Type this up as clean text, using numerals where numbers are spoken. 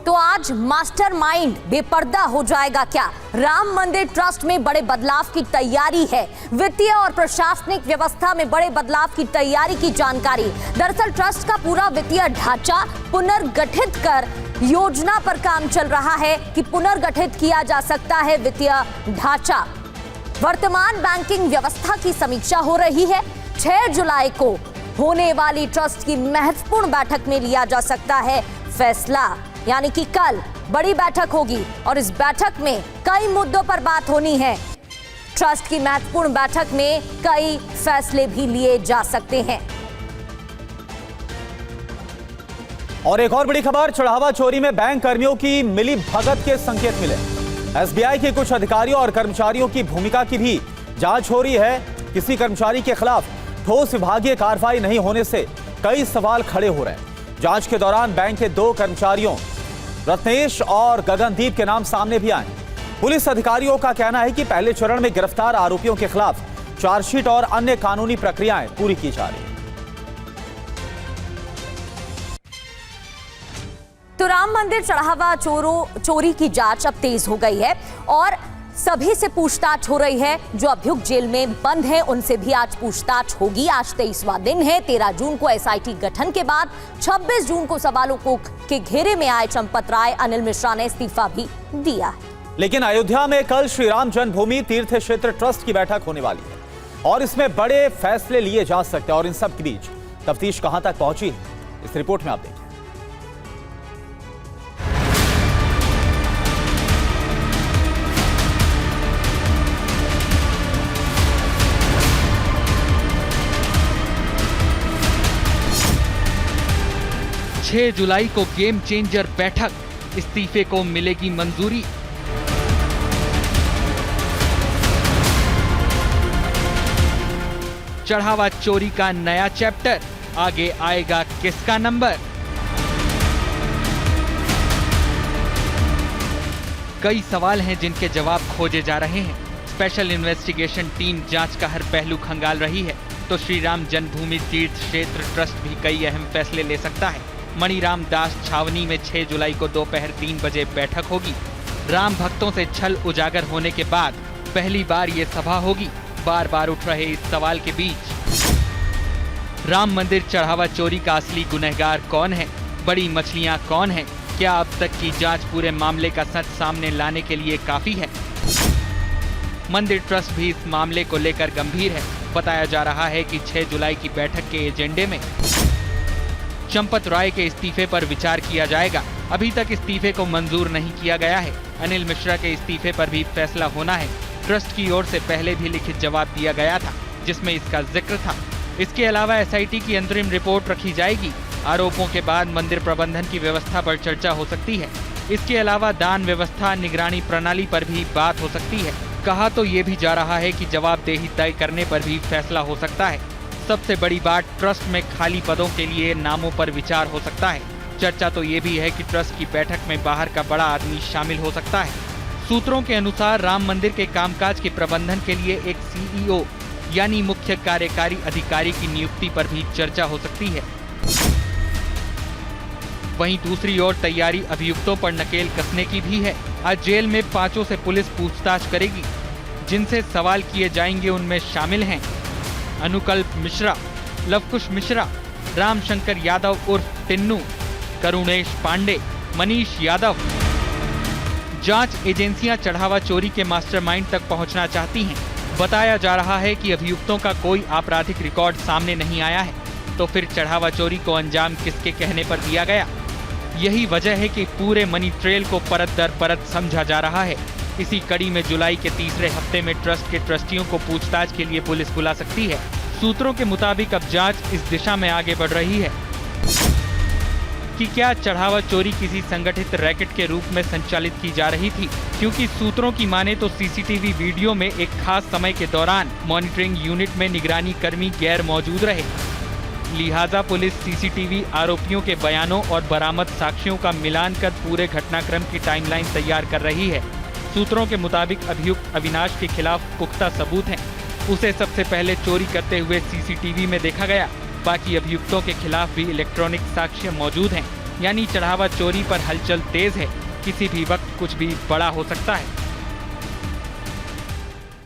तो आज मास्टरमाइंड बेपर्दा हो जाएगा क्या? राम मंदिर ट्रस्ट में बड़े बदलाव की तैयारी है। वित्तीय और प्रशासनिक व्यवस्था में बड़े बदलाव की तैयारी की जानकारी। दरअसल ट्रस्ट का पूरा वित्तीय ढांचा पुनर्गठित कर योजना पर काम चल रहा है कि पुनर्गठित किया जा सकता है वित्तीय ढांचा। वर्तमान बैंकिंग व्यवस्था की समीक्षा हो रही है। 6 जुलाई को होने वाली ट्रस्ट की महत्वपूर्ण बैठक में लिया जा सकता है फैसला, यानी कि कल बड़ी बैठक होगी और इस बैठक में कई मुद्दों पर बात होनी है। ट्रस्ट की महत्वपूर्ण बैठक में कई फैसले भी लिए जा सकते हैं। और एक और बड़ी खबर, चढ़ावा चोरी में बैंक कर्मियों की मिली भगत के संकेत मिले। एसबीआई के कुछ अधिकारियों और कर्मचारियों की भूमिका की भी जांच हो रही है। किसी कर्मचारी के खिलाफ ठोस विभागीय कार्रवाई नहीं होने से कई सवाल खड़े हो रहे हैं। जांच के दौरान बैंक के 2 कर्मचारियों रत्नेश और गगनदीप के नाम सामने भी आए। पुलिस अधिकारियों का कहना है कि पहले चरण में गिरफ्तार आरोपियों के खिलाफ चार्जशीट और अन्य कानूनी प्रक्रियाएं पूरी की जा रही है। तो राम मंदिर चढ़ावा चोरी की जांच अब तेज हो गई है और सभी से पूछताछ हो रही है। जो अभियुक्त जेल में बंद हैं उनसे भी आज पूछताछ होगी। आज 23वां दिन है। 13 जून को एसआईटी गठन के बाद 26 जून को सवालों के घेरे में आए चंपत राय, अनिल मिश्रा ने इस्तीफा भी दिया है। लेकिन अयोध्या में कल श्री राम जन्मभूमि तीर्थ क्षेत्र ट्रस्ट की बैठक होने वाली है और इसमें बड़े फैसले लिए जा सकते हैं। और इन सब के बीच तफ्तीश कहां तक पहुंची है, इस रिपोर्ट में आप देखिए। 6 जुलाई को गेम चेंजर बैठक, इस्तीफे को मिलेगी मंजूरी। चढ़ावा चोरी का नया चैप्टर, आगे आएगा किसका नंबर? कई सवाल हैं जिनके जवाब खोजे जा रहे हैं। स्पेशल इन्वेस्टिगेशन टीम जांच का हर पहलू खंगाल रही है। तो श्री राम जन्मभूमि तीर्थ क्षेत्र ट्रस्ट भी कई अहम फैसले ले सकता है। मणिराम दास छावनी में 6 जुलाई को दोपहर 3 बजे बैठक होगी। राम भक्तों से छल उजागर होने के बाद पहली बार ये सभा होगी। बार बार उठ रहे इस सवाल के बीच राम मंदिर चढ़ावा चोरी का असली गुनहगार कौन है? बड़ी मछलियां कौन है? क्या अब तक की जांच पूरे मामले का सच सामने लाने के लिए काफी है? मंदिर ट्रस्ट भी इस मामले को लेकर गंभीर है। बताया जा रहा है कि 6 जुलाई की बैठक के एजेंडे में चंपत राय के इस्तीफे पर विचार किया जाएगा। अभी तक इस्तीफे को मंजूर नहीं किया गया है। अनिल मिश्रा के इस्तीफे पर भी फैसला होना है। ट्रस्ट की ओर से पहले भी लिखित जवाब दिया गया था जिसमें इसका जिक्र था। इसके अलावा एसआईटी की अंतरिम रिपोर्ट रखी जाएगी। आरोपों के बाद मंदिर प्रबंधन की व्यवस्था पर चर्चा हो सकती है। इसके अलावा दान व्यवस्था, निगरानी प्रणाली पर भी बात हो सकती है। कहा तो ये भी जा रहा है कि जवाबदेही तय करने पर भी फैसला हो सकता है। सबसे बड़ी बात, ट्रस्ट में खाली पदों के लिए नामों पर विचार हो सकता है। चर्चा तो ये भी है कि ट्रस्ट की बैठक में बाहर का बड़ा आदमी शामिल हो सकता है। सूत्रों के अनुसार राम मंदिर के कामकाज के प्रबंधन के लिए एक सीईओ यानी मुख्य कार्यकारी अधिकारी की नियुक्ति पर भी चर्चा हो सकती है। वहीं दूसरी ओर तैयारी अभियुक्तों पर नकेल कसने की भी है। आज जेल में 5 से पुलिस पूछताछ करेगी। जिनसे सवाल किए जाएंगे उनमें शामिल हैं अनुकल्प मिश्रा, लवकुश मिश्रा, रामशंकर यादव उर्फ टिन्नू, करुणेश पांडे, मनीष यादव। जांच एजेंसियां चढ़ावा चोरी के मास्टरमाइंड तक पहुंचना चाहती हैं। बताया जा रहा है कि अभियुक्तों का कोई आपराधिक रिकॉर्ड सामने नहीं आया है, तो फिर चढ़ावा चोरी को अंजाम किसके कहने पर दिया गया? यही वजह है कि पूरे मनी ट्रेल को परत दर परत समझा जा रहा है। इसी कड़ी में जुलाई के तीसरे हफ्ते में ट्रस्ट के ट्रस्टियों को पूछताछ के लिए पुलिस बुला सकती है। सूत्रों के मुताबिक अब जांच इस दिशा में आगे बढ़ रही है कि क्या चढ़ावा चोरी किसी संगठित रैकेट के रूप में संचालित की जा रही थी, क्योंकि सूत्रों की माने तो सीसीटीवी वीडियो में एक खास समय के दौरान मॉनिटरिंग यूनिट में निगरानी कर्मी गैर मौजूद रहे। लिहाजा पुलिस सीसीटीवी आरोपियों के बयानों और बरामद साक्ष्यों का मिलान कर पूरे घटनाक्रम की टाइमलाइन तैयार कर रही है। सूत्रों के मुताबिक अभियुक्त अविनाश के खिलाफ पुख्ता सबूत हैं। उसे सबसे पहले चोरी करते हुए सीसीटीवी में देखा गया। बाकी अभियुक्तों के खिलाफ भी इलेक्ट्रॉनिक साक्ष्य मौजूद हैं। यानी चढ़ावा चोरी पर हलचल तेज है, किसी भी वक्त कुछ भी बड़ा हो सकता है।